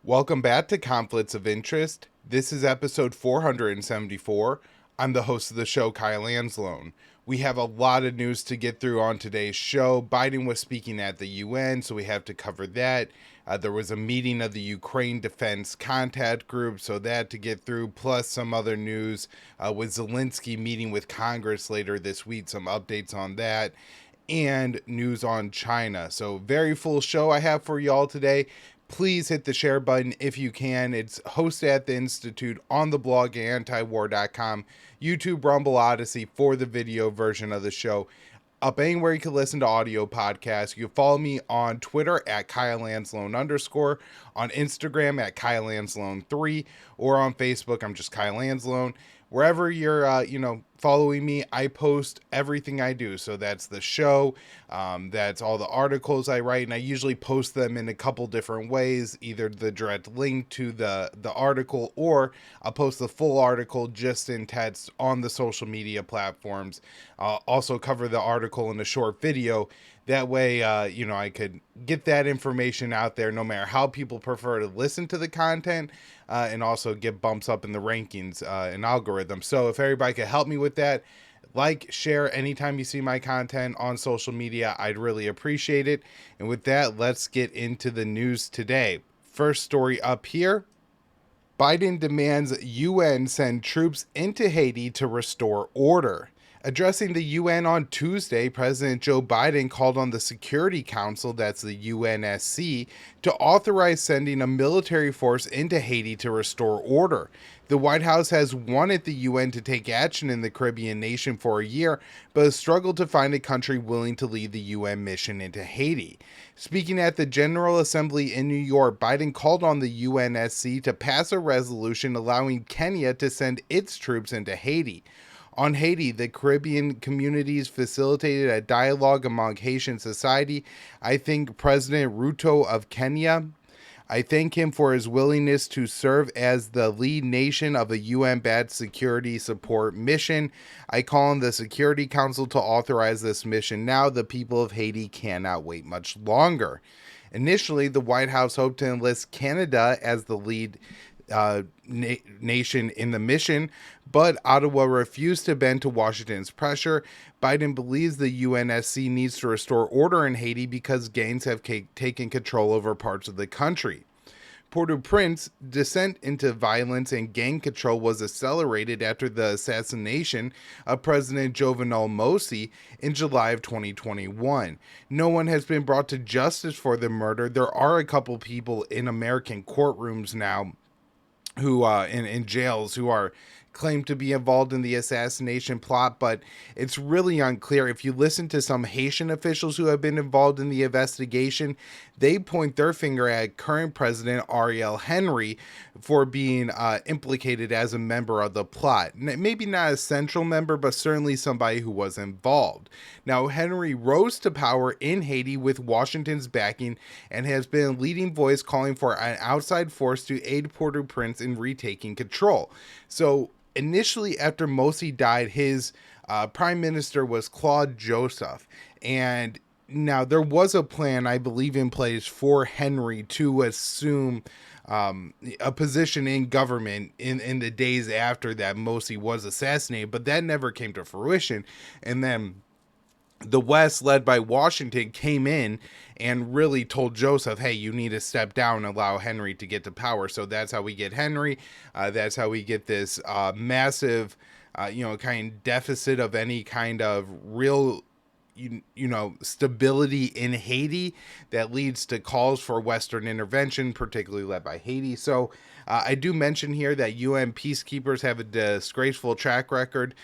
Welcome back to Conflicts of Interest. This is episode 474. I'm the host of the show, Kyle Anzalone. We have a lot of news to get through on today's show. Biden was speaking at the UN, so we have to cover that. There was a meeting of the Ukraine Defense Contact Group, so that to get through, plus some other news with Zielinski meeting with Congress later this week, some updates on that, and news on China. So very full show I have for y'all today. Please hit the share button if you can. It's hosted at the Institute on the blog antiwar.com, YouTube, Rumble, Odysee for the video version of the show. Up anywhere you can listen to audio podcasts. You can follow me on Twitter at @KyleAnzalone_, on Instagram at KyleAnzalone3, or on Facebook, I'm just Kyle Anzalone. Wherever you're, following me, I post everything I do. So that's the show, that's all the articles I write, and I usually post them in a couple different ways, either the direct link to the article, or I'll post the full article just in text on the social media platforms. I'll also cover the article in a short video. That way, I could get that information out there no matter how people prefer to listen to the content, and also get bumps up in the rankings and algorithms. So if everybody could help me with that, like, share anytime you see my content on social media, I'd really appreciate it. And with that, let's get into the news today. First story up here. Biden demands UN send troops into Haiti to restore order. Addressing the UN on Tuesday, President Joe Biden called on the Security Council, that's the UNSC, to authorize sending a military force into Haiti to restore order. The White House has wanted the UN to take action in the Caribbean nation for a year, but has struggled to find a country willing to lead the UN mission into Haiti. Speaking at the General Assembly in New York, Biden called on the UNSC to pass a resolution allowing Kenya to send its troops into Haiti. On Haiti, the Caribbean communities facilitated a dialogue among Haitian society. I thank President Ruto of Kenya. I thank him for his willingness to serve as the lead nation of a UN-backed security support mission. I call on the Security Council to authorize this mission now. The people of Haiti cannot wait much longer. Initially, the White House hoped to enlist Canada as the lead nation in the mission, but Ottawa refused to bend to Washington's pressure. Biden believes the UNSC needs to restore order in Haiti because gangs have taken control over parts of the country. Port-au-Prince, descent into violence and gang control was accelerated after the assassination of President Jovenel Moïse in July of 2021. No one has been brought to justice for the murder. There are a couple people in American courtrooms now who in jails who are claimed to be involved in the assassination plot, but it's really unclear. If you listen to some Haitian officials who have been involved in the investigation, they point their finger at current President Ariel Henry for being implicated as a member of the plot. Maybe not a central member, but certainly somebody who was involved. Now, Henry rose to power in Haiti with Washington's backing and has been a leading voice calling for an outside force to aid Port-au-Prince in retaking control. So initially, after Moïse died, his prime minister was Claude Joseph. And now there was a plan, I believe, in place for Henry to assume a position in government in the days after that Moïse was assassinated, but that never came to fruition. And then the West, led by Washington, came in and really told Joseph, hey, you need to step down and allow Henry to get to power. So that's how we get Henry. That's how we get this massive, kind of deficit of any kind of real, stability in Haiti that leads to calls for Western intervention, particularly led by Haiti. So I do mention here that UN peacekeepers have a disgraceful track record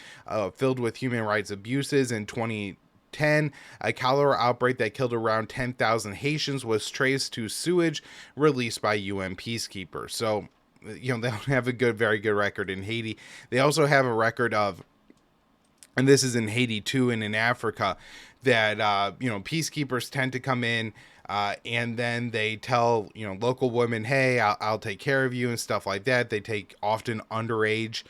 filled with human rights abuses. In 2010, a cholera outbreak that killed around 10,000 Haitians was traced to sewage released by UN peacekeepers. So, they don't have a very good record in Haiti. They also have a record of, and this is in Haiti too, and in Africa, that, peacekeepers tend to come in and then they tell, local women, hey, I'll take care of you and stuff like that. They take often underage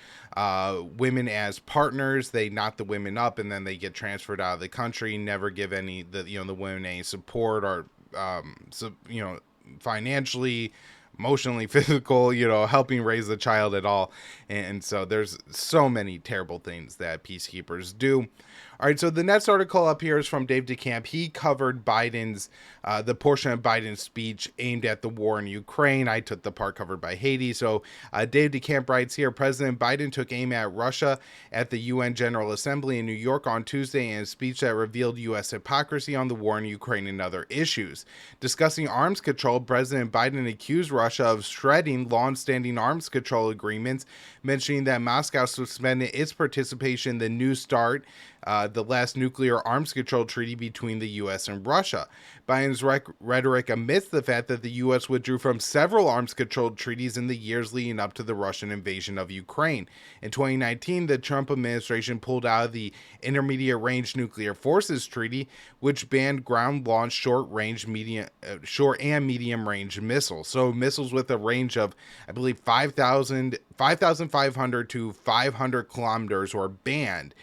women as partners. They knock the women up and then they get transferred out of the country, never give the women any support or, financially emotionally, physical, helping raise the child at all. And so there's so many terrible things that peacekeepers do. All right, so the next article up here is from Dave DeCamp. He covered the portion of Biden's speech aimed at the war in Ukraine. I took the part covered by Haiti. So Dave DeCamp writes here, President Biden took aim at Russia at the UN General Assembly in New York on Tuesday in a speech that revealed U.S. hypocrisy on the war in Ukraine and other issues. Discussing arms control, President Biden accused Russia of shredding long-standing arms control agreements, mentioning that Moscow suspended its participation in the New START, the last nuclear arms control treaty between the U.S. and Russia. Biden's rhetoric amidst the fact that the U.S. withdrew from several arms control treaties in the years leading up to the Russian invasion of Ukraine. In 2019, the Trump administration pulled out of the Intermediate Range Nuclear Forces Treaty, which banned ground-launched short and medium-range missiles. So missiles with a range of, I believe, 5,500 to 500 kilometers were banned.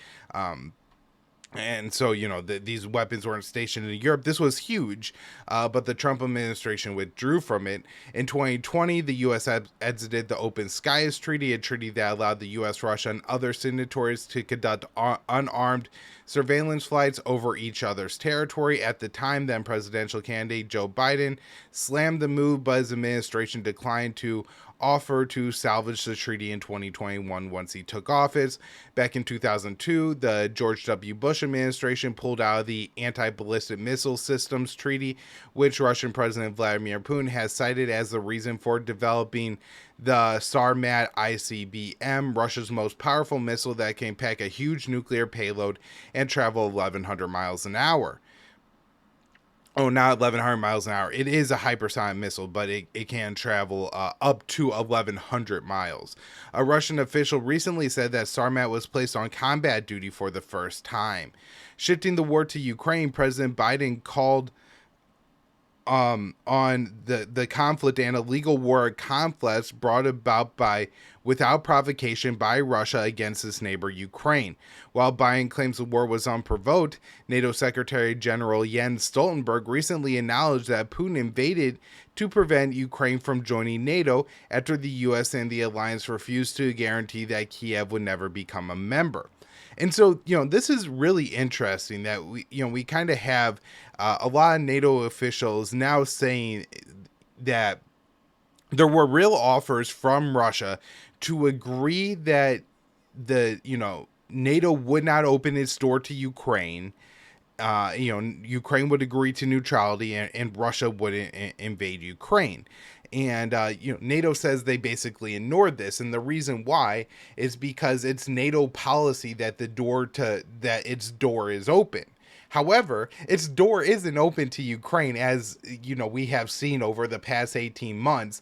And so, these weapons weren't stationed in Europe. This was huge, but the Trump administration withdrew from it. In 2020, the U.S. exited the Open Skies Treaty, a treaty that allowed the U.S., Russia, and other signatories to conduct unarmed surveillance flights over each other's territory. At the time, then presidential candidate Joe Biden slammed the move, but his administration declined to offer to salvage the treaty in 2021 once he took office. Back in 2002, the George W. Bush administration pulled out of the Anti-Ballistic Missile Systems Treaty, which Russian President Vladimir Putin has cited as the reason for developing the Sarmat ICBM, Russia's most powerful missile that can pack a huge nuclear payload and travel 1,100 miles an hour. Oh, not 1,100 miles an hour. It is a hypersonic missile, but it can travel up to 1,100 miles. A Russian official recently said that Sarmat was placed on combat duty for the first time. Shifting the war to Ukraine, President Biden called on the conflict and illegal war conflicts brought about without provocation by Russia against its neighbor Ukraine. While Biden claims the war was unprovoked, NATO Secretary General Jens Stoltenberg recently acknowledged that Putin invaded to prevent Ukraine from joining NATO after the U.S. and the alliance refused to guarantee that Kiev would never become a member. And so, this is really interesting that we kind of have a lot of NATO officials now saying that there were real offers from Russia to agree that NATO would not open its door to Ukraine. Ukraine would agree to neutrality and Russia wouldn't invade Ukraine. And, NATO says they basically ignored this. And the reason why is because it's NATO policy that its door is open. However, its door isn't open to Ukraine, as, we have seen over the past 18 months.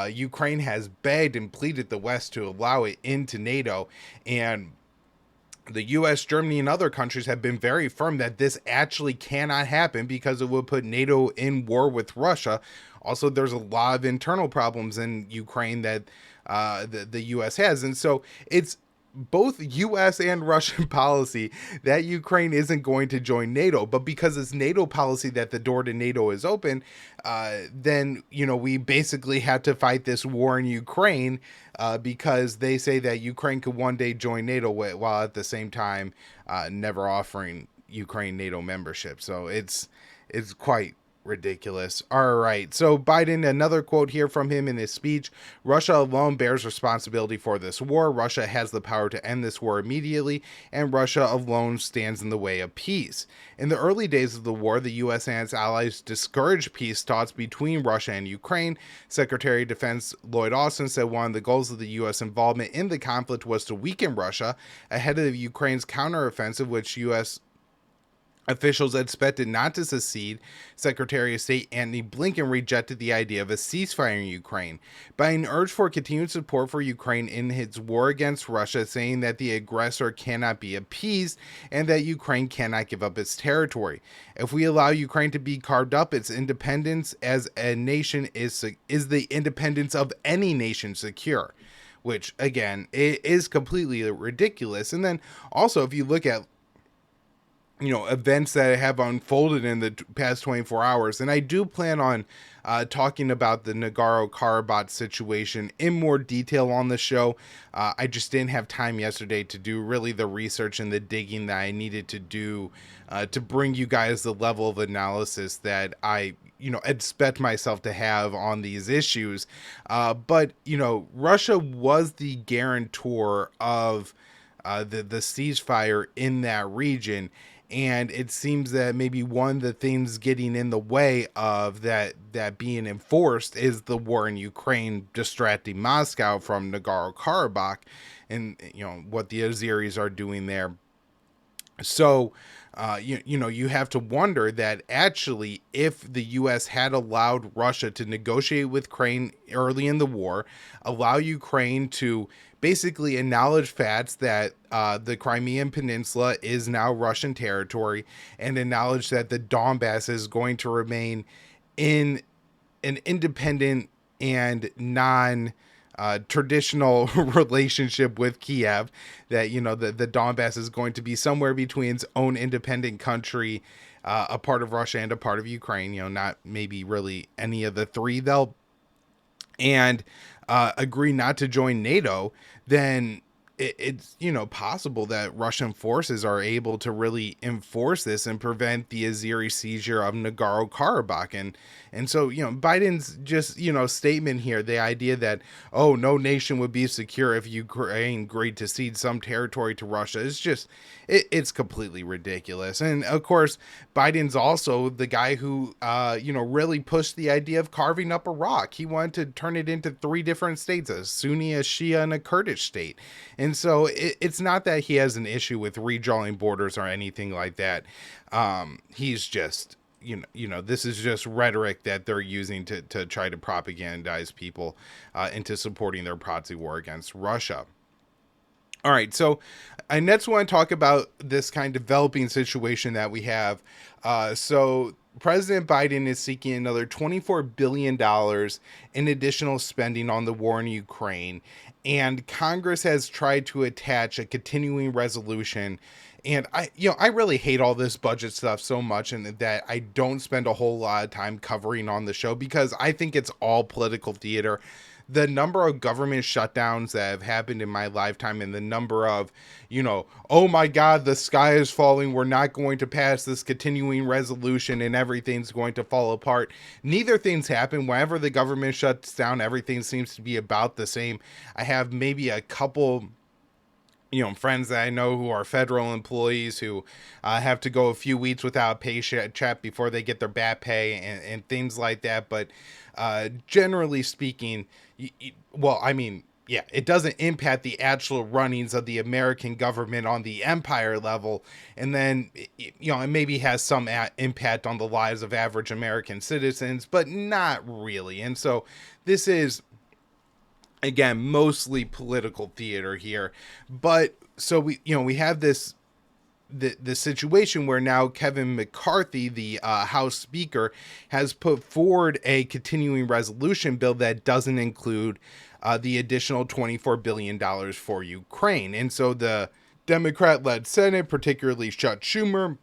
Ukraine has begged and pleaded the West to allow it into NATO. And the U.S., Germany, and other countries have been very firm that this actually cannot happen because it would put NATO in war with Russia. Also, there's a lot of internal problems in Ukraine that the U.S. has. And so it's both U.S. and Russian policy that Ukraine isn't going to join NATO. But because it's NATO policy that the door to NATO is open, then, we basically have to fight this war in Ukraine because they say that Ukraine could one day join NATO while at the same time never offering Ukraine NATO membership. So it's quite ridiculous. All right. So Biden, another quote here from him in his speech: Russia alone bears responsibility for this war. Russia has the power to end this war immediately, and Russia alone stands in the way of peace. In the early days of the war, the U.S. and its allies discouraged peace talks between Russia and Ukraine. Secretary of Defense Lloyd Austin said one of the goals of the U.S. involvement in the conflict was to weaken Russia ahead of Ukraine's counteroffensive, which U.S. officials expected not to succeed. Secretary of State Antony Blinken rejected the idea of a ceasefire in Ukraine. Biden urged for continued support for Ukraine in its war against Russia, saying that the aggressor cannot be appeased and that Ukraine cannot give up its territory. If we allow Ukraine to be carved up, its independence as a nation is the independence of any nation secure, which, again, it is completely ridiculous. And then also, if you look at events that have unfolded in the past 24 hours. And I do plan on talking about the Nagorno-Karabakh situation in more detail on the show. I just didn't have time yesterday to do really the research and the digging that I needed to do to bring you guys the level of analysis that I expect myself to have on these issues. But Russia was the guarantor of the ceasefire in that region. And it seems that maybe one of the things getting in the way of that being enforced is the war in Ukraine, distracting Moscow from Nagorno-Karabakh and what the Azeris are doing there. So, you have to wonder that actually, if the U.S. had allowed Russia to negotiate with Ukraine early in the war, allow Ukraine to basically acknowledge facts that the Crimean Peninsula is now Russian territory, and acknowledge that the Donbass is going to remain in an independent and traditional relationship with Kiev, that the Donbass is going to be somewhere between its own independent country, a part of Russia and a part of Ukraine, not maybe really any of the three, though, and agree not to join NATO, then it's possible that Russian forces are able to really enforce this and prevent the Azeri seizure of Nagorno-Karabakh. And so Biden's just statement here, the idea that no nation would be secure if Ukraine agreed to cede some territory to Russia, is just it's completely ridiculous. And of course, Biden's also the guy who really pushed the idea of carving up Iraq. He wanted to turn it into 3 different states: a Sunni, a Shia, and a Kurdish state. And so it's not that he has an issue with redrawing borders or anything like that. He's just, this is just rhetoric that they're using to try to propagandize people into supporting their proxy war against Russia. All right, so I next want to talk about this kind of developing situation that we have. So President Biden is seeking another $24 billion in additional spending on the war in Ukraine, and Congress has tried to attach a continuing resolution. And I really hate all this budget stuff so much, and that I don't spend a whole lot of time covering on the show, because I think it's all political theater. The number of government shutdowns that have happened in my lifetime, and the number of, oh my God, the sky is falling, we're not going to pass this continuing resolution and everything's going to fall apart. Neither thing's happened. Whenever the government shuts down, everything seems to be about the same. I have maybe a couple friends that I know who are federal employees who have to go a few weeks without a pay check before they get their back pay and things like that. But generally speaking, it doesn't impact the actual runnings of the American government on the empire level. And then, it maybe has some impact on the lives of average American citizens, but not really. And so this is, again, mostly political theater here. But so we have this the situation where now Kevin McCarthy, the House Speaker, has put forward a continuing resolution bill that doesn't include the additional $24 billion for Ukraine. And so the Democrat-led Senate, particularly Chuck Schumer,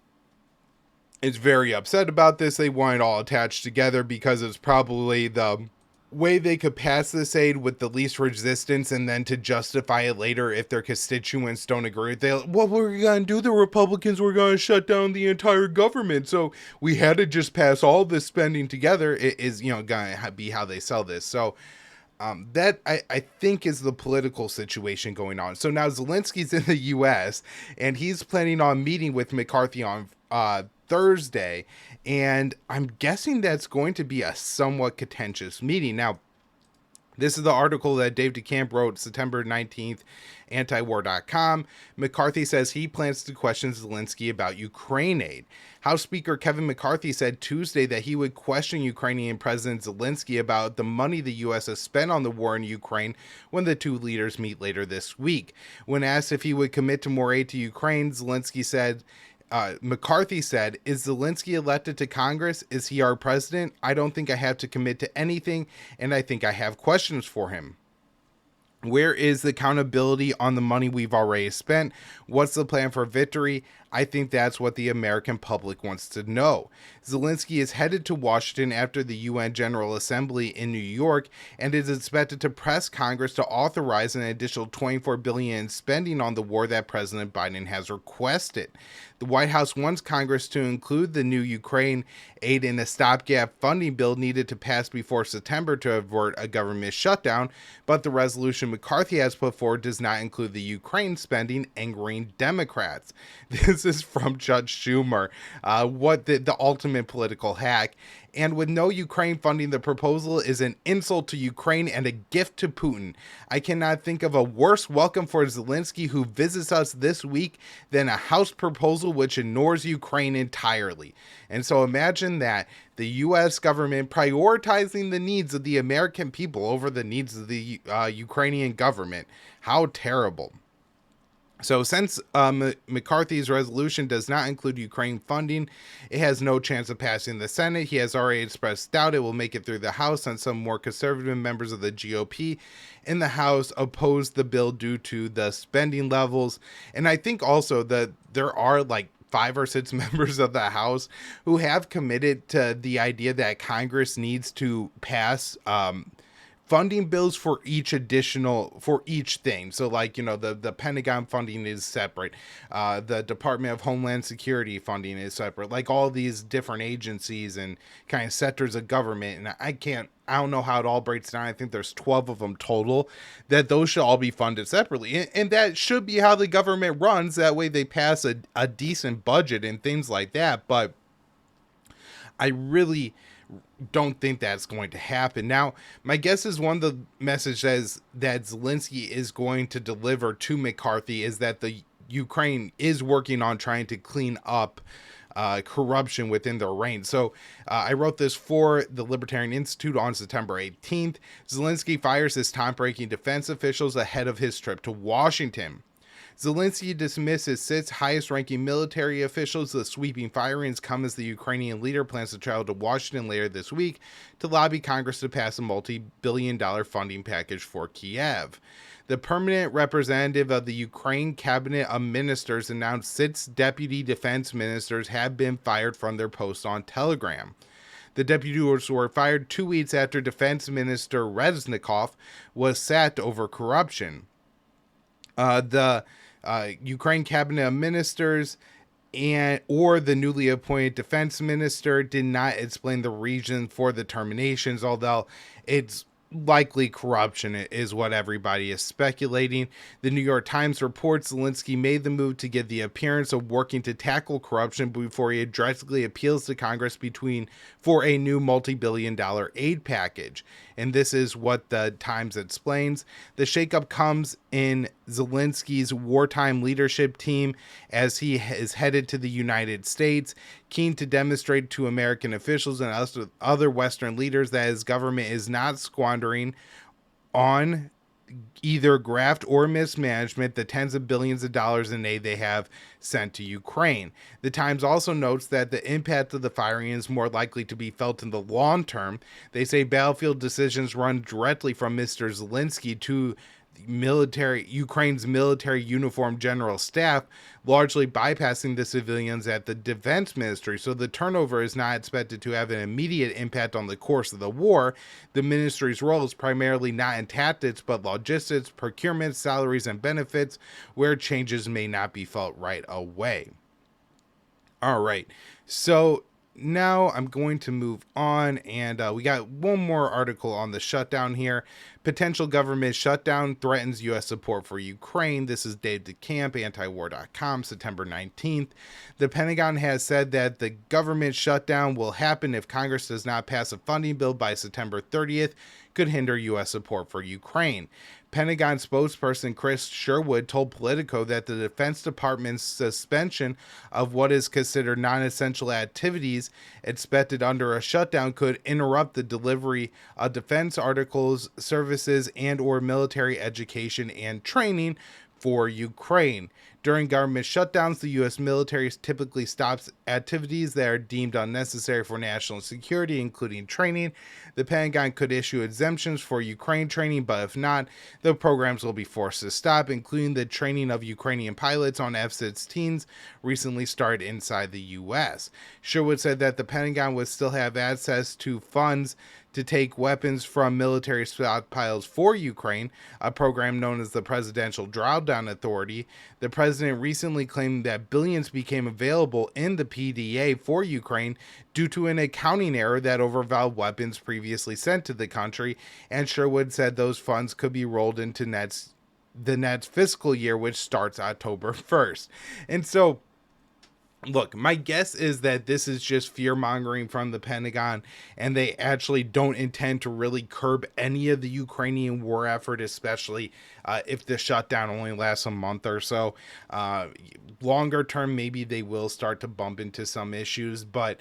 is very upset about this. They want it all attached together because it's probably the way they could pass this aid with the least resistance, and then to justify it later if their constituents don't agree. What were we going to do? The Republicans were going to shut down the entire government, so we had to just pass all this spending together. It is, going to be how they sell this. So that I think is the political situation going on. So now Zelensky's in the U.S. and he's planning on meeting with McCarthy on Thursday, and I'm guessing that's going to be a somewhat contentious meeting. Now, this is the article that Dave DeCamp wrote September 19th, antiwar.com. McCarthy says he plans to question Zelensky about Ukraine aid. House Speaker Kevin McCarthy said Tuesday that he would question Ukrainian President Zelensky about the money the U.S. has spent on the war in Ukraine when the two leaders meet later this week. When asked if he would commit to more aid to Ukraine, McCarthy said, "Is Zelensky elected to Congress? Is he our president? I don't think I have to commit to anything, and I think I have questions for him. Where is the accountability on the money we've already spent? What's the plan for victory? I think that's what the American public wants to know. Zelensky is headed to Washington after the UN General Assembly in New York and is expected to press Congress to authorize an additional $24 billion in spending on the war that President Biden has requested. The White House wants Congress to include the new Ukraine aid in a stopgap funding bill needed to pass before September to avert a government shutdown, but the resolution McCarthy has put forward does not include the Ukraine spending, angering Democrats. This is from Judge Schumer, what the ultimate political hack. And with no Ukraine funding, the proposal is an insult to Ukraine and a gift to Putin. I cannot think of a worse welcome for Zelensky, who visits us this week, than a House proposal which ignores Ukraine entirely. And so imagine that, the U.S. government prioritizing the needs of the American people over the needs of the Ukrainian government. How terrible. So since McCarthy's resolution does not include Ukraine funding, it has no chance of passing the Senate. He has already expressed doubt it will make it through the House, and some more conservative members of the GOP in the House opposed the bill due to the spending levels. And I think also that there are like 5 or 6 members of the House who have committed to the idea that Congress needs to pass funding bills for each thing. So like, the Pentagon funding is separate. The Department of Homeland Security funding is separate. Like all these different agencies and kind of sectors of government. And I don't know how it all breaks down. I think there's 12 of them total, that those should all be funded separately. And that should be how the government runs. That way they pass a decent budget and things like that. But I really don't think that's going to happen. Now, my guess is one of the messages that Zelensky is going to deliver to McCarthy is that the Ukraine is working on trying to clean up corruption within their reign. So I wrote this for the Libertarian Institute on September 18th. Zelensky fires his top-ranking defense officials ahead of his trip to Washington. Zelensky dismisses 6 highest-ranking military officials. The sweeping firings come as the Ukrainian leader plans to travel to Washington later this week to lobby Congress to pass a multi-billion-dollar funding package for Kiev. The permanent representative of the Ukraine Cabinet of Ministers announced 6 deputy defense ministers have been fired from their posts on Telegram. The deputies were fired 2 weeks after Defense Minister Reznikov was sacked over corruption. The Ukraine Cabinet of Ministers or the newly appointed defense minister did not explain the reason for the terminations, although it's likely corruption is what everybody is speculating. The New York Times reports Zelensky made the move to get the appearance of working to tackle corruption before he directly appeals to Congress for a new multi-billion-dollar aid package. And this is what the Times explains. The shakeup comes in Zelensky's wartime leadership team as he is headed to the United States, keen to demonstrate to American officials and other Western leaders that his government is not squandering on either graft or mismanagement the tens of billions of dollars in aid they have sent to Ukraine. The Times also notes that the impact of the firing is more likely to be felt in the long term. They say battlefield decisions run directly from Mr. Zelensky to Ukraine's military uniformed general staff, largely bypassing the civilians at the defense ministry. So the turnover is not expected to have an immediate impact on the course of the war. The ministry's role is primarily not in tactics, but logistics, procurement, salaries, and benefits, where changes may not be felt right away. All right. So now I'm going to move on, and we got one more article on the shutdown here. Potential government shutdown threatens U.S. support for Ukraine. This is Dave DeCamp, antiwar.com, September 19th. The Pentagon has said that the government shutdown will happen if Congress does not pass a funding bill by September 30th, could hinder U.S. support for Ukraine. Pentagon spokesperson Chris Sherwood told Politico that the Defense Department's suspension of what is considered non-essential activities expected under a shutdown could interrupt the delivery of defense articles, services, and or military education and training for Ukraine. During government shutdowns, the U.S. military typically stops activities that are deemed unnecessary for national security, including training. The Pentagon could issue exemptions for Ukraine training, but if not, the programs will be forced to stop, including the training of Ukrainian pilots on F-16s recently started inside the U.S. Sherwood said that the Pentagon would still have access to funds to take weapons from military stockpiles for Ukraine, a program known as the Presidential Drawdown Authority. The president recently claimed that billions became available in the PDA for Ukraine due to an accounting error that overvalued weapons previously sent to the country, and Sherwood said those funds could be rolled into the next fiscal year, which starts October 1st. And so, look, my guess is that this is just fear-mongering from the Pentagon, and they actually don't intend to really curb any of the Ukrainian war effort, especially if the shutdown only lasts a month or so. Longer term, maybe they will start to bump into some issues, but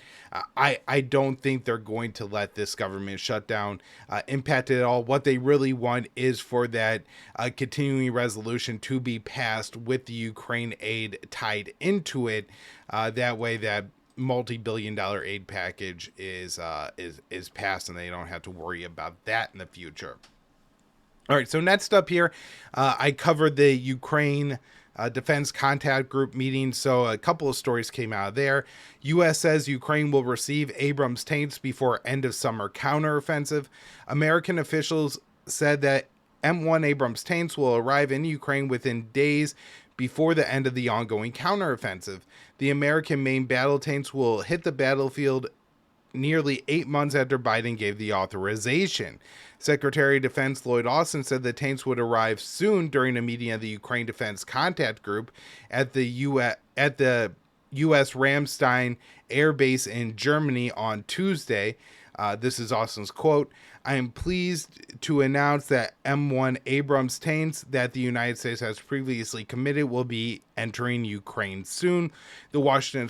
I don't think they're going to let this government shutdown impact it at all. What they really want is for that continuing resolution to be passed with the Ukraine aid tied into it. That way that multi-billion-dollar aid package is passed, and they don't have to worry about that in the future. All right, so next up here, I covered the Ukraine Defense Contact Group meeting, so a couple of stories came out of there. U.S. says Ukraine will receive Abrams tanks before end of summer counteroffensive. American officials said that M1 Abrams tanks will arrive in Ukraine within days before the end of the ongoing counteroffensive. The American main battle tanks will hit the battlefield nearly 8 months after Biden gave the authorization. Secretary of Defense Lloyd Austin said the tanks would arrive soon during a meeting of the Ukraine Defense Contact Group at the U.S. Ramstein Air Base in Germany on Tuesday. This is Austin's quote. "I am pleased to announce that M1 Abrams tanks that the United States has previously committed will be entering Ukraine soon." The Washington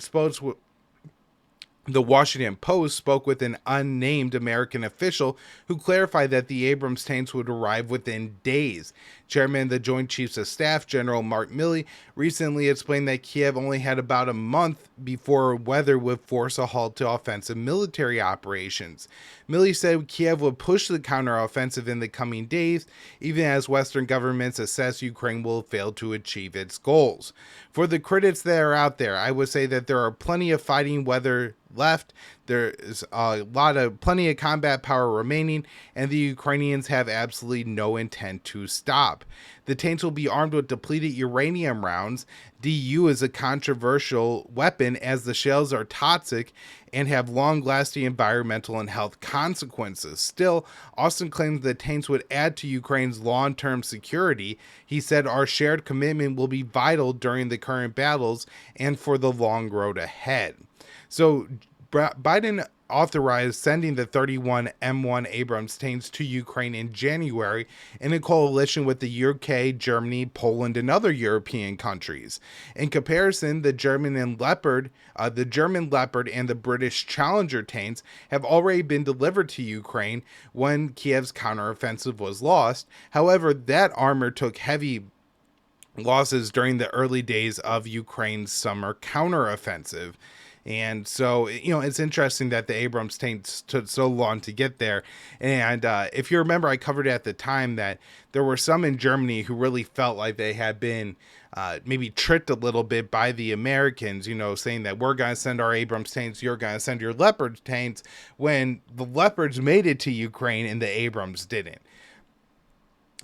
Post spoke with an unnamed American official who clarified that the Abrams tanks would arrive within days. Chairman of the Joint Chiefs of Staff, General Mark Milley, recently explained that Kiev only had about a month before weather would force a halt to offensive military operations. Milley said Kiev would push the counteroffensive in the coming days, even as Western governments assess Ukraine will fail to achieve its goals. For the critics that are out there, I would say that there are plenty of fighting weather left. There's plenty of combat power remaining, and the Ukrainians have absolutely no intent to stop. The tanks will be armed with depleted uranium rounds. DU is a controversial weapon as the shells are toxic and have long-lasting environmental and health consequences. Still, Austin claims the tanks would add to Ukraine's long-term security. He said, "Our shared commitment will be vital during the current battles and for the long road ahead." So Biden authorized sending the 31 M1 Abrams tanks to Ukraine in January in a coalition with the UK, Germany, Poland, and other European countries. In comparison, the German Leopard and the British Challenger tanks have already been delivered to Ukraine when Kiev's counteroffensive was lost. However, that armor took heavy losses during the early days of Ukraine's summer counteroffensive. And so, it's interesting that the Abrams tanks took so long to get there. And if you remember, I covered at the time that there were some in Germany who really felt like they had been maybe tricked a little bit by the Americans, saying that we're going to send our Abrams tanks, you're going to send your Leopard tanks, when the Leopards made it to Ukraine and the Abrams didn't.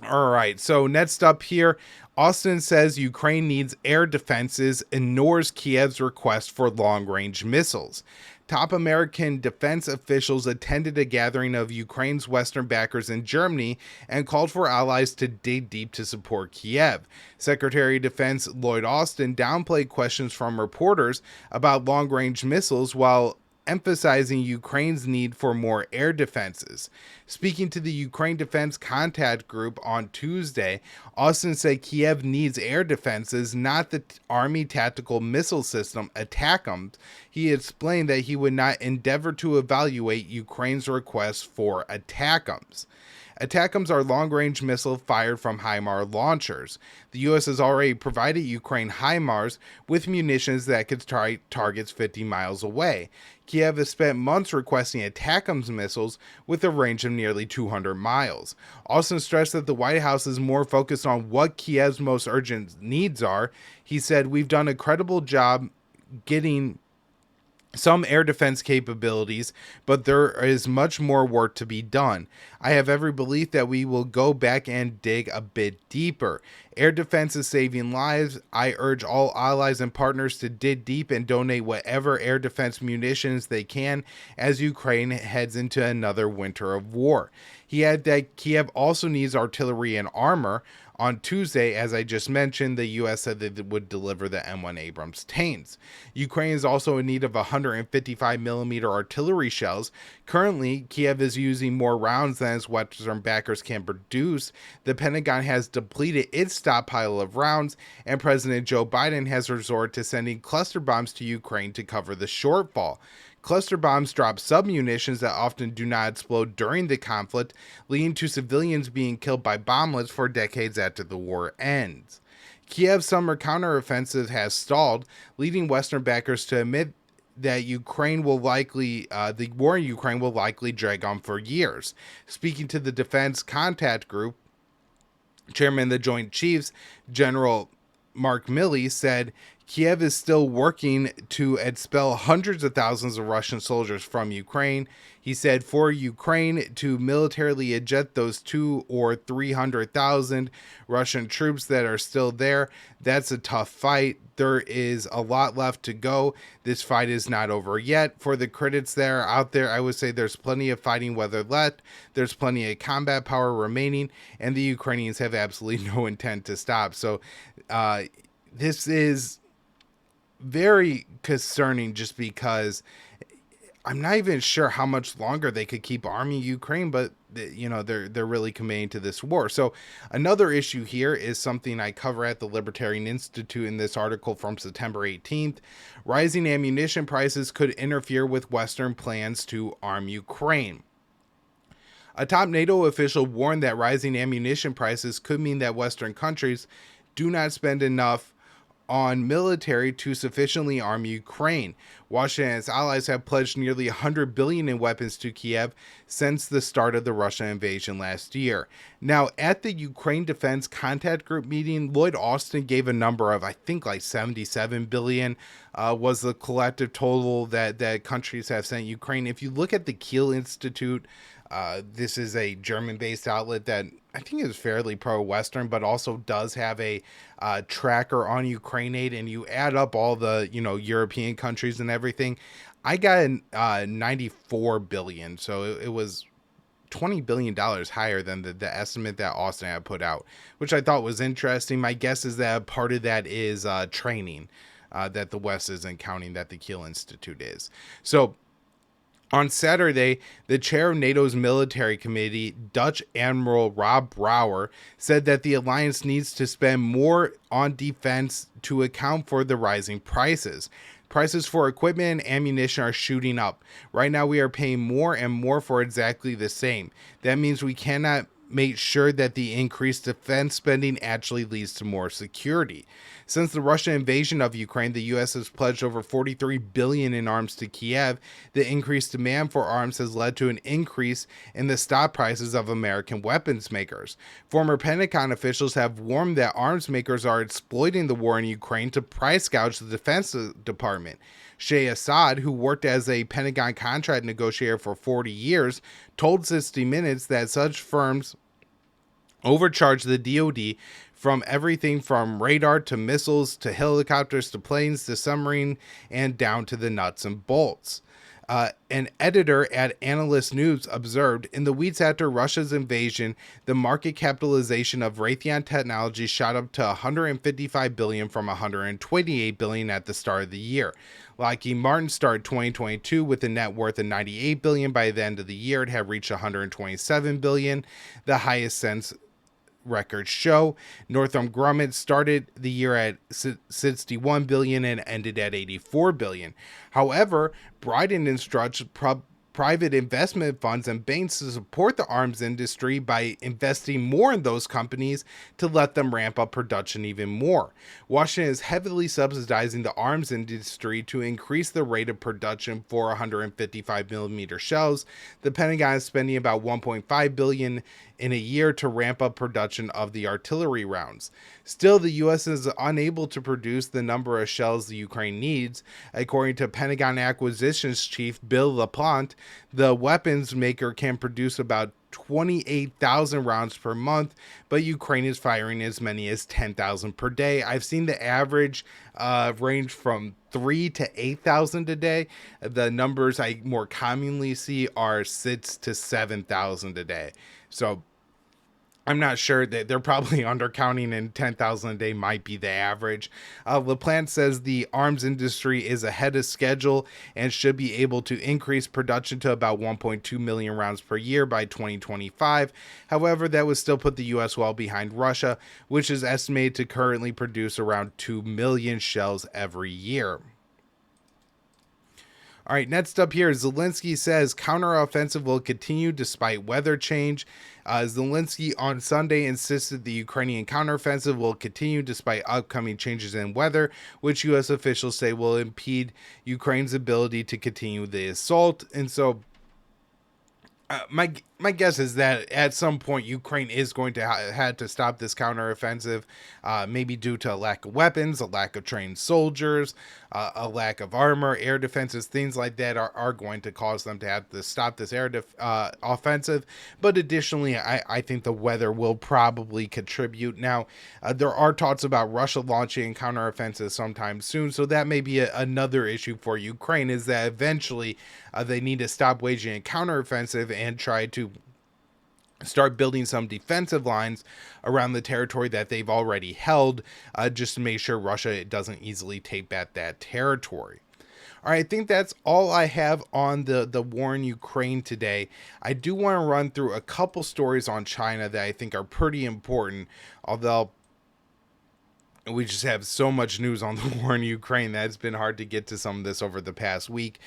All right, so next up here, Austin says Ukraine needs air defenses, ignores Kiev's request for long-range missiles. Top American defense officials attended a gathering of Ukraine's Western backers in Germany and called for allies to dig deep to support Kiev. Secretary of Defense Lloyd Austin downplayed questions from reporters about long-range missiles while emphasizing Ukraine's need for more air defenses. Speaking to the Ukraine Defense Contact Group on Tuesday, Austin said Kiev needs air defenses, not the Army tactical missile system ATACMS. He explained that he would not endeavor to evaluate Ukraine's request for ATACMS. ATACMS are long-range missiles fired from HIMARS launchers. The U.S. has already provided Ukraine HIMARS with munitions that could strike targets 50 miles away. Kiev has spent months requesting ATACMS missiles with a range of nearly 200 miles. Austin stressed that the White House is more focused on what Kiev's most urgent needs are. He said, "We've done a credible job getting some air defense capabilities, but there is much more work to be done. I have every belief that we will go back and dig a bit deeper. Air defense is saving lives. I urge all allies and partners to dig deep and donate whatever air defense munitions they can as Ukraine heads into another winter of war." He added that Kiev also needs artillery and armor. On Tuesday, as I just mentioned, the U.S. said that it would deliver the M1 Abrams tanks. Ukraine is also in need of 155mm artillery shells. Currently, Kiev is using more rounds than its Western backers can produce. The Pentagon has depleted its stockpile of rounds, and President Joe Biden has resorted to sending cluster bombs to Ukraine to cover the shortfall. Cluster bombs drop submunitions that often do not explode during the conflict, leading to civilians being killed by bomblets for decades after the war ends. Kiev's summer counteroffensive has stalled, leading Western backers to admit that the war in Ukraine will likely drag on for years. Speaking to the Defense Contact Group, Chairman of the Joint Chiefs, General Mark Milley, said Kiev is still working to expel hundreds of thousands of Russian soldiers from Ukraine. He said for Ukraine to militarily eject those 200,000 or 300,000 Russian troops that are still there, that's a tough fight. There is a lot left to go. This fight is not over yet. For the critics that are out there, I would say there's plenty of fighting weather left. There's plenty of combat power remaining, and the Ukrainians have absolutely no intent to stop. So this is very concerning just because I'm not even sure how much longer they could keep arming Ukraine, but they're really committing to this war. So another issue here is something I cover at the Libertarian Institute in this article from September 18th. Rising ammunition prices could interfere with Western plans to arm Ukraine. A top NATO official warned that rising ammunition prices could mean that Western countries do not spend enough on military to sufficiently arm Ukraine. Washington and its allies have pledged nearly $100 billion in weapons to Kiev since the start of the Russian invasion last year. Now, at the Ukraine Defense Contact Group meeting, Lloyd Austin gave a number of, I think, like $77 billion was the collective total that countries have sent Ukraine. If you look at the Kiel Institute, this is a German-based outlet that I think is fairly pro-Western, but also does have a tracker on Ukraine aid, and you add up all the European countries and everything. I got 94 billion, so it was $20 billion higher than the estimate that Austin had put out, which I thought was interesting. My guess is that part of that is training that the West isn't counting, that the Kiel Institute is. So on Saturday, the chair of NATO's military committee, Dutch Admiral Rob Brouwer, said that the alliance needs to spend more on defense to account for the rising prices. Prices for equipment and ammunition are shooting up. Right now, we are paying more and more for exactly the same. That means we cannot make sure that the increased defense spending actually leads to more security. Since the Russian invasion of Ukraine, the U.S. has pledged over $43 billion in arms to Kiev. The increased demand for arms has led to an increase in the stock prices of American weapons makers. Former Pentagon officials have warned that arms makers are exploiting the war in Ukraine to price gouge the Defense Department. Shay Assad, who worked as a Pentagon contract negotiator for 40 years, told 60 Minutes that such firms overcharge the DoD from everything from radar to missiles to helicopters to planes to submarine and down to the nuts and bolts. An editor at Analyst News observed, in the weeks after Russia's invasion, the market capitalization of Raytheon Technologies shot up to $155 billion from $128 billion at the start of the year. Lockheed Martin started 2022 with a net worth of $98 billion. By the end of the year, it had reached $127 billion, the highest since records show. Northrop Grumman started the year at $61 billion and ended at $84 billion. However, Biden instructs private investment funds and banks to support the arms industry by investing more in those companies to let them ramp up production even more. Washington is heavily subsidizing the arms industry to increase the rate of production for 155 millimeter shells. The Pentagon is spending about $1.5 billion in a year to ramp up production of the artillery rounds. Still, the U.S. is unable to produce the number of shells the Ukraine needs. According to Pentagon Acquisitions Chief Bill LaPlante, the weapons maker can produce about 28,000 rounds per month, but Ukraine is firing as many as 10,000 per day. I've seen the average range from 3 to 8,000 a day. The numbers I more commonly see are 6 to 7,000 a day. So I'm not sure, that they're probably undercounting, and 10,000 a day might be the average. LaPlante says the arms industry is ahead of schedule and should be able to increase production to about 1.2 million rounds per year by 2025. However, that would still put the U.S. well behind Russia, which is estimated to currently produce around 2 million shells every year. All right, next up here, Zielinski says counteroffensive will continue despite weather change. Zielinski on Sunday insisted the Ukrainian counteroffensive will continue despite upcoming changes in weather, which U.S. officials say will impede Ukraine's ability to continue the assault. And so my guess is that at some point Ukraine is going to have to stop this counteroffensive, maybe due to a lack of weapons, a lack of trained soldiers, a lack of armor, air defenses, things like that are going to cause them to have to stop this offensive. But additionally, I think the weather will probably contribute. Now, there are talks about Russia launching counteroffensive sometime soon, so that may be another issue for Ukraine, is that eventually they need to stop waging a counteroffensive and try to start building some defensive lines around the territory that they've already held, just to make sure Russia doesn't easily take back that territory. All right, I think that's all I have on the war in Ukraine today. I do want to run through a couple stories on China that I think are pretty important, although we just have so much news on the war in Ukraine that it's been hard to get to some of this over the past week.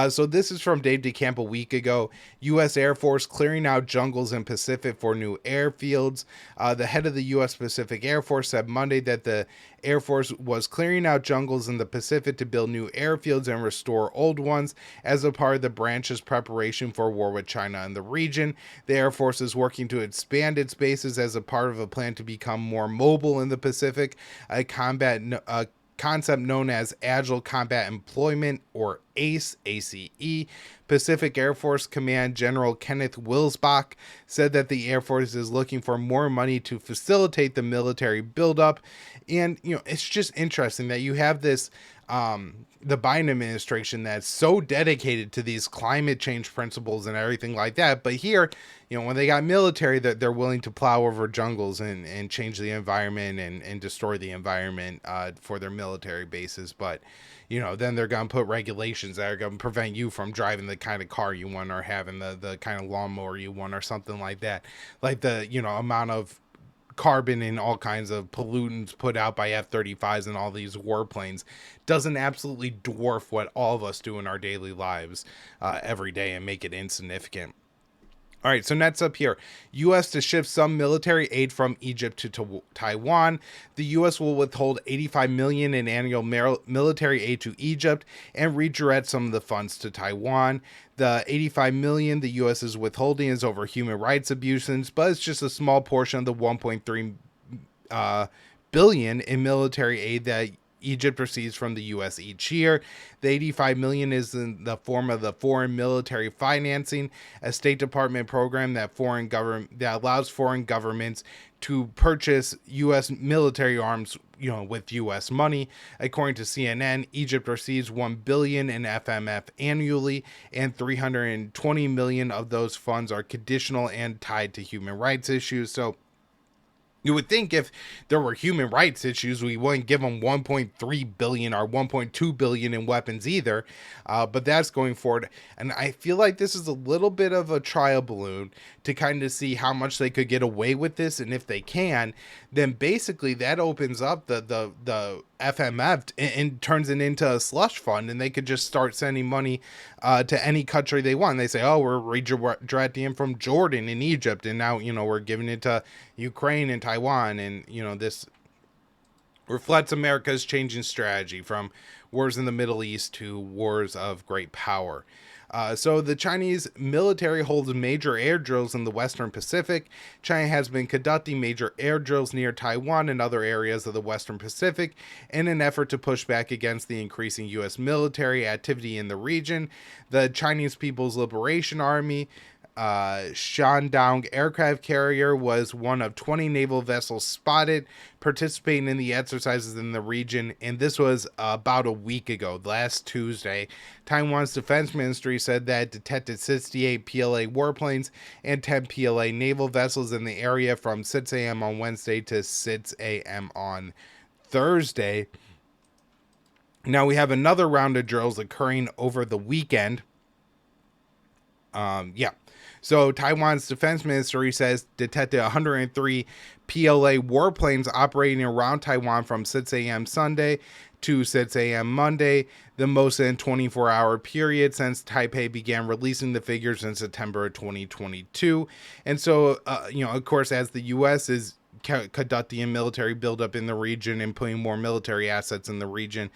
So this is from Dave DeCamp a week ago. U.S. Air Force clearing out jungles in Pacific for new airfields. The head of the U.S. Pacific Air Force said Monday that the Air Force was clearing out jungles in the Pacific to build new airfields and restore old ones as a part of the branch's preparation for war with China in the region. The Air Force is working to expand its bases as a part of a plan to become more mobile in the Pacific, a concept known as Agile Combat Employment, or ACE, ACE. Pacific Air Force Command General Kenneth Wilsbach said that the Air Force is looking for more money to facilitate the military buildup. And, it's just interesting that you have this, the Biden administration that's so dedicated to these climate change principles and everything like that. But here, when they got military, that they're willing to plow over jungles and change the environment and destroy the environment for their military bases. But, then they're going to put regulations that are going to prevent you from driving the kind of car you want, or having the kind of lawnmower you want, or something like that. Like the, amount of carbon and all kinds of pollutants put out by F-35s and all these warplanes doesn't absolutely dwarf what all of us do in our daily lives every day and make it insignificant. All right, so next up here, U.S. to shift some military aid from Egypt to Taiwan. The U.S. will withhold $85 million in annual military aid to Egypt and redirect some of the funds to Taiwan. The $85 million the U.S. is withholding is over human rights abuses, but it's just a small portion of the $1.3 billion in military aid that Egypt receives from the U.S. each year. The $85 million is in the form of the Foreign Military Financing, a State Department program that allows foreign governments to purchase U.S. military arms, with U.S. money. According to CNN, Egypt receives $1 billion in FMF annually, and $320 million of those funds are conditional and tied to human rights issues. So You would think if there were human rights issues, we wouldn't give them 1.3 billion or 1.2 billion in weapons either. But that's going forward. And I feel like this is a little bit of a trial balloon to kind of see how much they could get away with this. And if they can, then basically that opens up the FMF and turns it into a slush fund, and they could just start sending money to any country they want. They say, oh, we're redirecting from Jordan and Egypt, and now, we're giving it to Ukraine and Taiwan, and, this reflects America's changing strategy from wars in the Middle East to wars of great power. So the Chinese military holds major air drills in the Western Pacific. China has been conducting major air drills near Taiwan and other areas of the Western Pacific in an effort to push back against the increasing U.S. military activity in the region. The Chinese People's Liberation Army Shutdown aircraft carrier was one of 20 naval vessels spotted participating in the exercises in the region, and this was about a week ago, last Tuesday. Taiwan's defense ministry said that it detected 68 PLA warplanes and 10 PLA naval vessels in the area from 6 a.m. on Wednesday to 6 a.m. on Thursday. Now we have another round of drills occurring over the weekend. So Taiwan's defense ministry says detected 103 PLA warplanes operating around Taiwan from 6 a.m. Sunday to 6 a.m. Monday, the most in a 24-hour period since Taipei began releasing the figures in September of 2022. And so, of course, as the U.S. is conducting a military buildup in the region and putting more military assets in the region,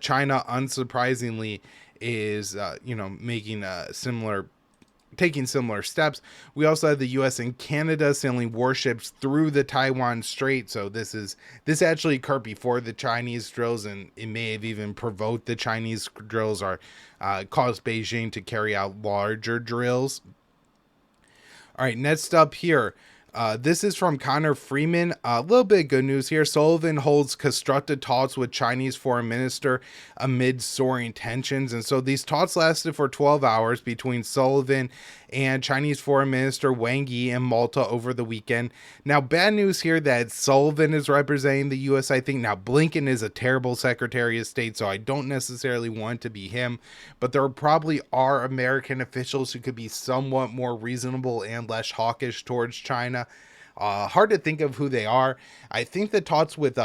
China, unsurprisingly, is, taking similar steps. We also have the U.S. and Canada sailing warships through the Taiwan Strait. So this actually occurred before the Chinese drills, and it may have even provoked the Chinese drills or caused Beijing to carry out larger drills. All right, next up here. This is from Connor Freeman. A little bit of good news here. Sullivan holds constructive talks with Chinese foreign minister amid soaring tensions. And so these talks lasted for 12 hours between Sullivan and Chinese foreign minister Wang Yi in Malta over the weekend. Now, bad news here that Sullivan is representing the U.S., I think. Now, Blinken is a terrible Secretary of State, so I don't necessarily want it to be him. But there probably are American officials who could be somewhat more reasonable and less hawkish towards China. Hard to think of who they are. I think the talks with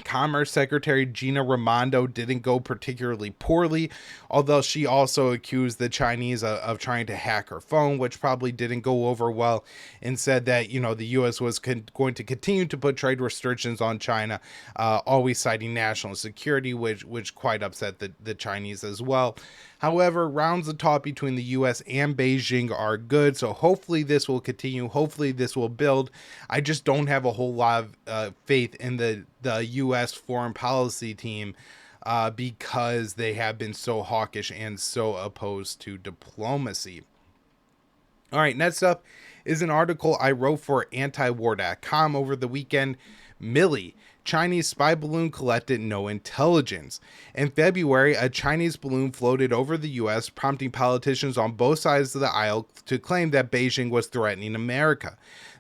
Commerce Secretary Gina Raimondo didn't go particularly poorly, although she also accused the Chinese of trying to hack her phone, which probably didn't go over well, and said that, the U.S. was going to continue to put trade restrictions on China, always citing national security, which quite upset the Chinese as well. However, rounds of talk between the U.S. and Beijing are good, so hopefully this will continue. Hopefully this will build. I just don't have a whole lot of faith in the U.S. foreign policy team because they have been so hawkish and so opposed to diplomacy. All right, next up is an article I wrote for antiwar.com over the weekend. Milley. Chinese spy balloon collected no intelligence. In February, a Chinese balloon floated over the U.S., prompting politicians on both sides of the aisle to claim that Beijing was threatening America.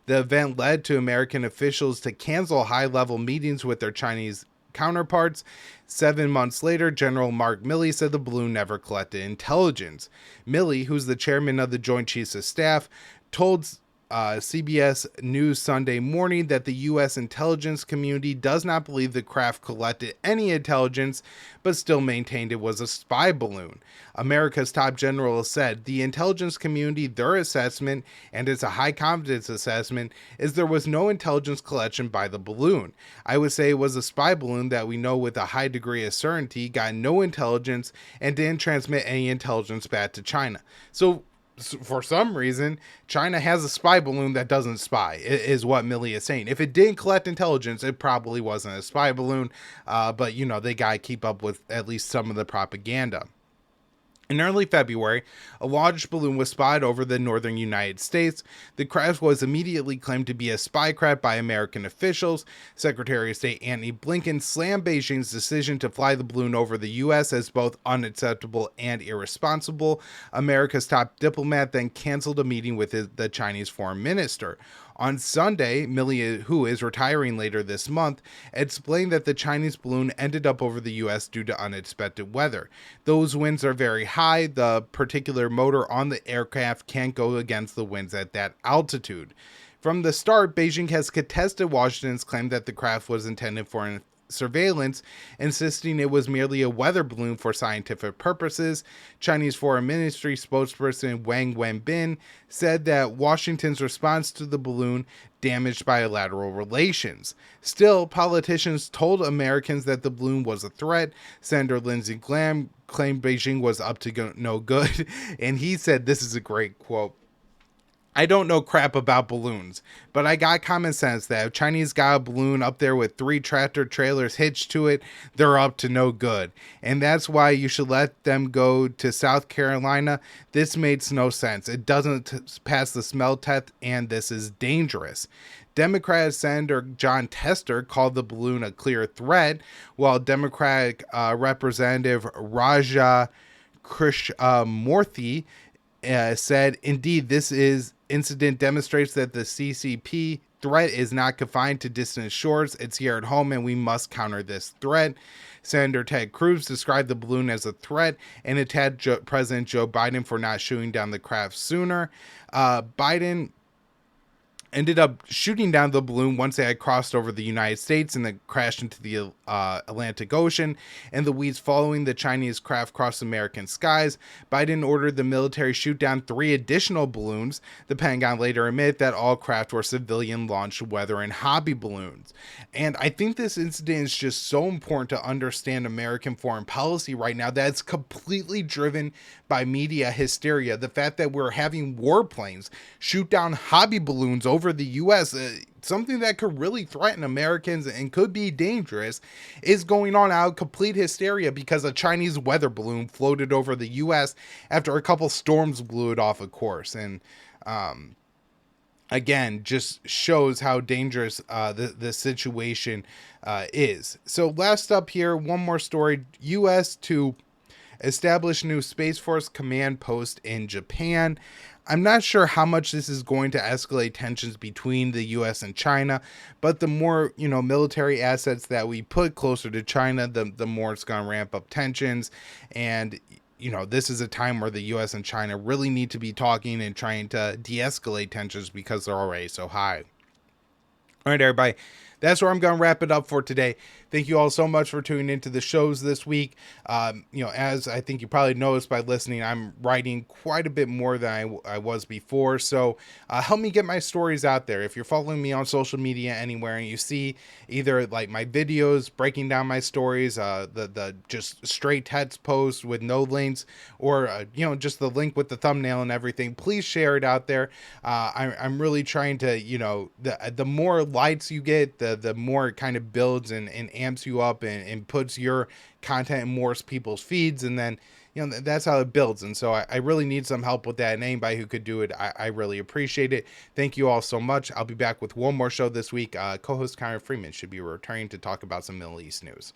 The event led to American officials to cancel high-level meetings with their Chinese counterparts. 7 months later, General Mark Milley said the balloon never collected intelligence. Milley, who's the chairman of the Joint Chiefs of Staff, told CBS News Sunday morning that the U.S. intelligence community does not believe the craft collected any intelligence, but still maintained it was a spy balloon. America's top general said the intelligence community, their assessment, and it's a high confidence assessment, is there was no intelligence collection by the balloon. I would say it was a spy balloon that we know with a high degree of certainty got no intelligence and didn't transmit any intelligence back to China. So for some reason, China has a spy balloon that doesn't spy, is what Milley is saying. If it didn't collect intelligence, it probably wasn't a spy balloon, but, they got to keep up with at least some of the propaganda. In early February, a large balloon was spotted over the northern United States. The craft was immediately claimed to be a spy craft by American officials. Secretary of State Antony Blinken slammed Beijing's decision to fly the balloon over the U.S. as both unacceptable and irresponsible. America's top diplomat then canceled a meeting with the Chinese foreign minister. On Sunday, Millie, who is retiring later this month, explained that the Chinese balloon ended up over the U.S. due to unexpected weather. Those winds are very high. The particular motor on the aircraft can't go against the winds at that altitude. From the start, Beijing has contested Washington's claim that the craft was intended for surveillance, insisting it was merely a weather balloon for scientific purposes. Chinese Foreign Ministry spokesperson Wang Wenbin said that Washington's response to the balloon damaged bilateral relations. Still, politicians told Americans that the balloon was a threat. Senator Lindsey Graham claimed Beijing was up to no good, and he said, this is a great quote, "I don't know crap about balloons, but I got common sense that if Chinese got a balloon up there with 3 tractor trailers hitched to it, they're up to no good. And that's why you should let them go to South Carolina. This makes no sense. It doesn't pass the smell test, and this is dangerous." Democratic Senator John Tester called the balloon a clear threat, while Democratic Representative Raja Krishnamurthy said, "Indeed, this incident demonstrates that the CCP threat is not confined to distant shores. It's here at home, and we must counter this threat." Senator Ted Cruz described the balloon as a threat and attacked President Joe Biden for not shooting down the craft sooner. Biden ended up shooting down the balloon once they had crossed over the United States and then crashed into the Atlantic Ocean. In the weeks following the Chinese craft crossed American skies, Biden ordered the military shoot down 3 additional balloons. The Pentagon later admitted that all craft were civilian-launched weather and hobby balloons. And I think this incident is just so important to understand American foreign policy right now, that it's completely driven by media hysteria. The fact that we're having warplanes shoot down hobby balloons over the U.S., something that could really threaten Americans and could be dangerous, is going on out of complete hysteria because a Chinese weather balloon floated over the U.S. after a couple storms blew it off, of course. And again, just shows how dangerous the situation is. So last up here, one more story. U.S. to establish new Space Force command post in Japan. I'm not sure how much this is going to escalate tensions between the U.S. and China, but the more, military assets that we put closer to China, the more it's going to ramp up tensions. And, this is a time where the U.S. and China really need to be talking and trying to de-escalate tensions because they're already so high. All right, everybody. That's where I'm going to wrap it up for today. Thank you all so much for tuning into the shows this week. As I think you probably noticed by listening, I'm writing quite a bit more than I was before. So help me get my stories out there. If you're following me on social media anywhere and you see either like my videos breaking down my stories, the just straight text posts with no links, or just the link with the thumbnail and everything, please share it out there. I'm really trying to, the more likes you get, the more it kind of builds and amps you up and puts your content in more people's feeds. And then, that's how it builds. And so I really need some help with that. And anybody who could do it, I really appreciate it. Thank you all so much. I'll be back with one more show this week. Co-host Connor Freeman should be returning to talk about some Middle East news.